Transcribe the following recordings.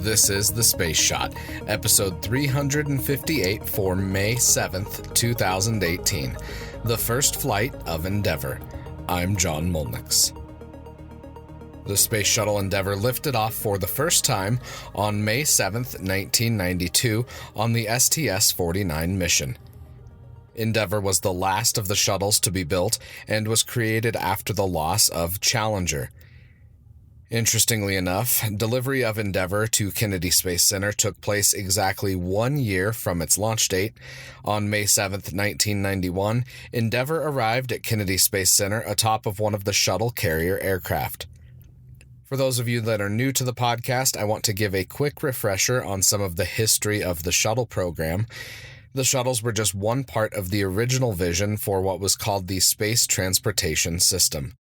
This is The Space Shot, episode 358 for May 7th, 2018, the first flight of Endeavour. I'm John Molnix. The Space Shuttle Endeavour lifted off for the first time on May 7th, 1992, on the STS-49 mission. Endeavour was the last of the shuttles to be built and was created after the loss of Challenger. Interestingly enough, delivery of Endeavour to Kennedy Space Center took place exactly 1 year from its launch date. On May 7, 1991, Endeavour arrived at Kennedy Space Center atop of one of the shuttle carrier aircraft. For those of you that are new to the podcast, I want to give a quick refresher on some of the history of the shuttle program. The shuttles were just one part of the original vision for what was called the Space Transportation System.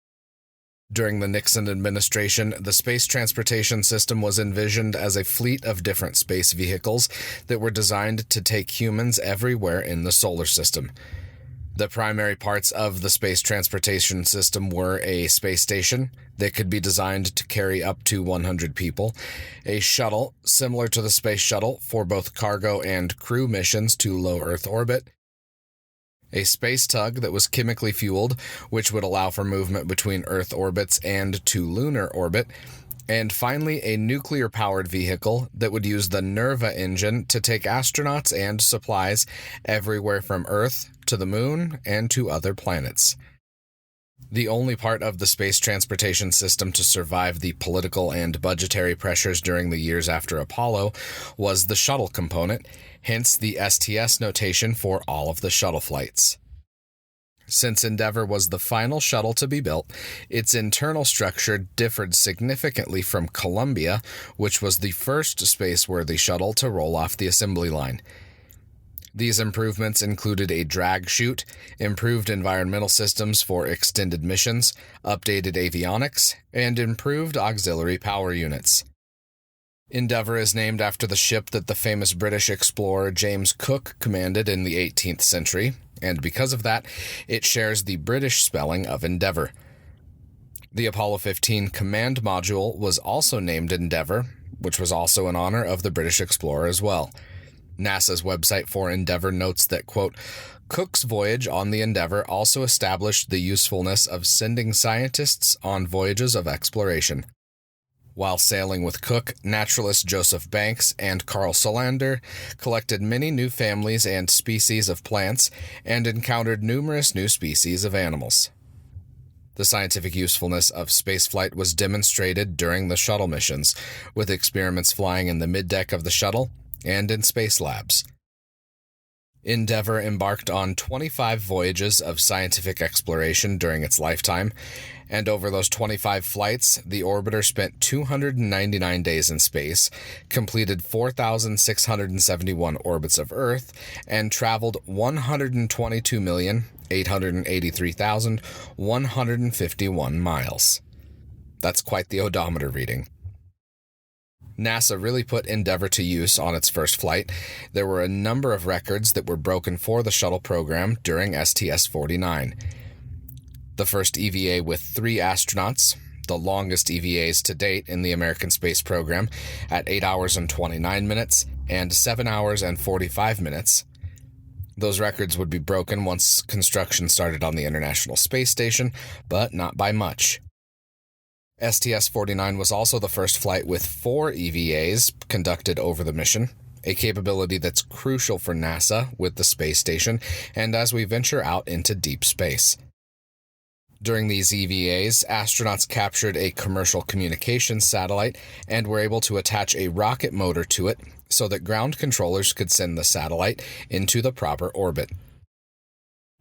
During the Nixon administration, the Space Transportation System was envisioned as a fleet of different space vehicles that were designed to take humans everywhere in the solar system. The primary parts of the Space Transportation System were a space station that could be designed to carry up to 100 people, a shuttle similar to the Space Shuttle for both cargo and crew missions to low Earth orbit, a space tug that was chemically fueled, which would allow for movement between Earth orbits and to lunar orbit, and finally a nuclear-powered vehicle that would use the Nerva engine to take astronauts and supplies everywhere from Earth to the Moon and to other planets. The only part of the Space Transportation System to survive the political and budgetary pressures during the years after Apollo was the shuttle component, hence the STS notation for all of the shuttle flights. Since Endeavour was the final shuttle to be built, its internal structure differed significantly from Columbia, which was the first space-worthy shuttle to roll off the assembly line. These improvements included a drag chute, improved environmental systems for extended missions, updated avionics, and improved auxiliary power units. Endeavour is named after the ship that the famous British explorer James Cook commanded in the 18th century, and because of that, it shares the British spelling of Endeavour. The Apollo 15 command module was also named Endeavour, which was also in honor of the British explorer as well. NASA's website for Endeavour notes that, quote, Cook's voyage on the Endeavour also established the usefulness of sending scientists on voyages of exploration. While sailing with Cook, naturalist Joseph Banks and Carl Solander collected many new families and species of plants and encountered numerous new species of animals. The scientific usefulness of spaceflight was demonstrated during the shuttle missions, with experiments flying in the middeck of the shuttle and in space labs. Endeavour embarked on 25 voyages of scientific exploration during its lifetime, and over those 25 flights, the orbiter spent 299 days in space, completed 4,671 orbits of Earth, and traveled 122,883,151 miles. That's quite the odometer reading. NASA really put Endeavour to use on its first flight. There were a number of records that were broken for the shuttle program during STS-49. The first EVA with 3 astronauts, the longest EVAs to date in the American space program, at 8 hours and 29 minutes and 7 hours and 45 minutes. Those records would be broken once construction started on the International Space Station, but not by much. STS-49 was also the first flight with 4 EVAs conducted over the mission, a capability that's crucial for NASA with the space station and as we venture out into deep space. During these EVAs, astronauts captured a commercial communications satellite and were able to attach a rocket motor to it so that ground controllers could send the satellite into the proper orbit.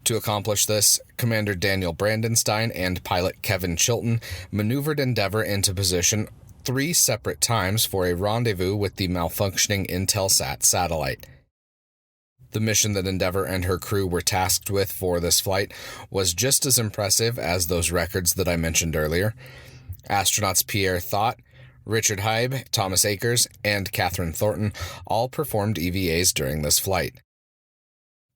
To accomplish this, Commander Daniel Brandenstein and pilot Kevin Chilton maneuvered Endeavour into position 3 separate times for a rendezvous with the malfunctioning Intelsat satellite. The mission that Endeavour and her crew were tasked with for this flight was just as impressive as those records that I mentioned earlier. Astronauts Pierre Thought, Richard Hybe, Thomas Akers, and Catherine Thornton all performed EVAs during this flight.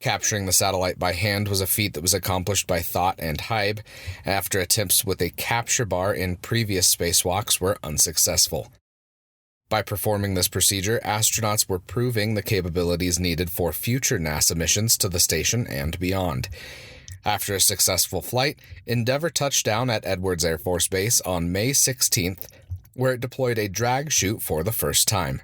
Capturing the satellite by hand was a feat that was accomplished by Thought and Hybe after attempts with a capture bar in previous spacewalks were unsuccessful. By performing this procedure, astronauts were proving the capabilities needed for future NASA missions to the station and beyond. After a successful flight, Endeavour touched down at Edwards Air Force Base on May 16th, where it deployed a drag chute for the first time.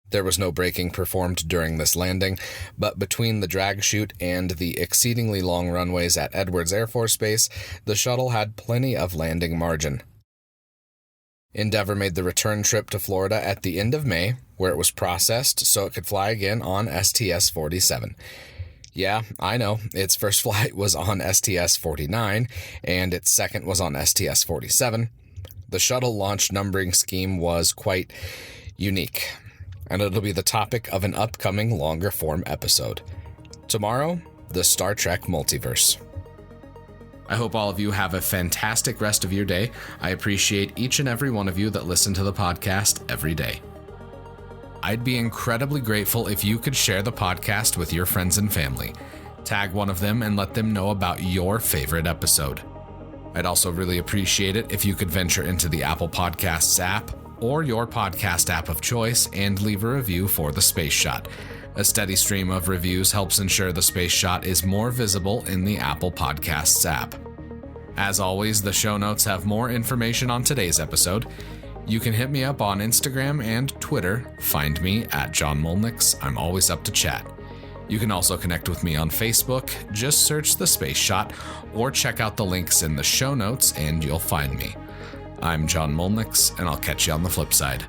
There was no braking performed during this landing, but between the drag chute and the exceedingly long runways at Edwards Air Force Base, the shuttle had plenty of landing margin. Endeavour made the return trip to Florida at the end of May, where it was processed so it could fly again on STS-47. Yeah, I know, its first flight was on STS-49, and its second was on STS-47. The shuttle launch numbering scheme was quite unique, and it'll be the topic of an upcoming longer-form episode. Tomorrow, the Star Trek multiverse. I hope all of you have a fantastic rest of your day. I appreciate each and every one of you that listen to the podcast every day. I'd be incredibly grateful if you could share the podcast with your friends and family. Tag one of them and let them know about your favorite episode. I'd also really appreciate it if you could venture into the Apple Podcasts app or your podcast app of choice and leave a review for The Space Shot. A steady stream of reviews helps ensure The Space Shot is more visible in the Apple Podcasts app. As always, the show notes have more information on today's episode. You can hit me up on Instagram and Twitter. Find me at John Molnix. I'm always up to chat. You can also connect with me on Facebook. Just search The Space Shot or check out the links in the show notes and you'll find me. I'm John Molnix, and I'll catch you on the flip side.